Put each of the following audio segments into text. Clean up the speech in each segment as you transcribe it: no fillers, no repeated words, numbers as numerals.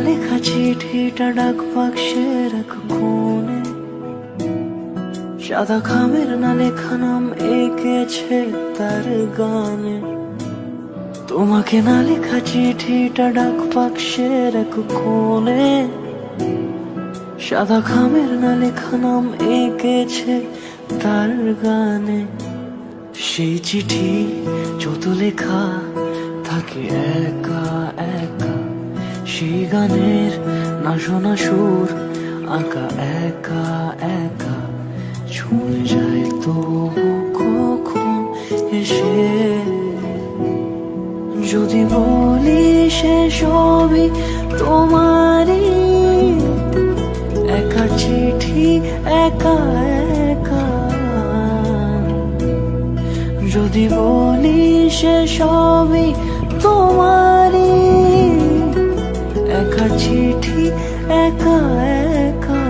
লেখা চিঠিটা ডাক বাক্সে রাখো কোণে, সাদা খামের না লেখা নাম এঁকেছে তার গানে। তোমাকে না লেখা চিঠিটা ডাক বাক্সে রাখো কোণে, সাদা খামের না লেখা নাম এঁকেছে তার গানে। সেই চিঠি যত লেখা থাকে একা একা, সেই গানের না শোনা সুর আঁকা একা একা, ছুঁয়ে যায় তবু কখন এসে। যদি বলি সে সবই তোমারই, একা চিঠি একা একা। যদি বলি সে সবই তোমারই, একা চিঠি একা একা।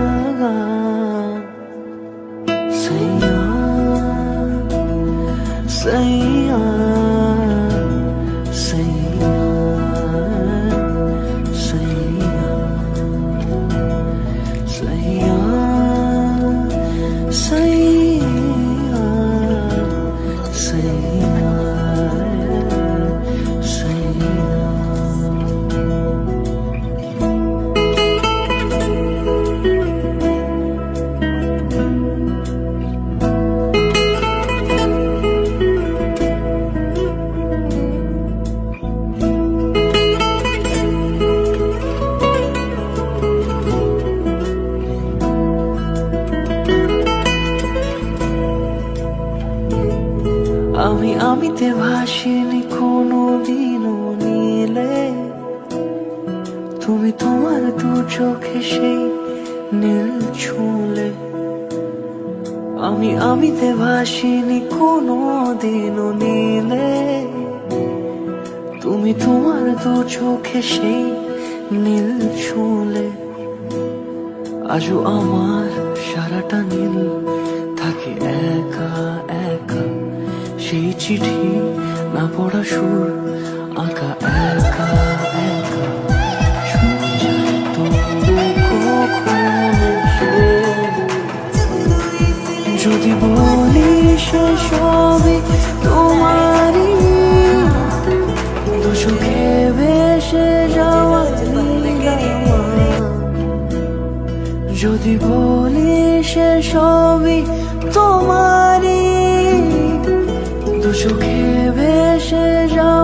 সাইয়া সাইয়া সাইয়া সাইয়া সাইয়া সাইয়া সাইয়া সাইয়া। আমিতে ভাসিনি কোনো দিনও নীলে, তুমি তোমার দু চোখে সেই নীল ছুঁলে। আমিতে ভাসিনি কোনো দিনও নীলে, তুমি তোমার দু চোখে সেই নীল ছুঁলে। আজও আমার সারাটা নীল থাকে একা একা, সেই চিঠি না পড়া সুর আঁকা একা একা, ছুঁয়ে যায় তবু কখন এসে। যদি বলি সে সবই তোমারই, দু চোখে ভেসে যাওয়া নীলিমা। যদি বলি সে সবই তোমারই, দু চোখে ভেসে যাওয়া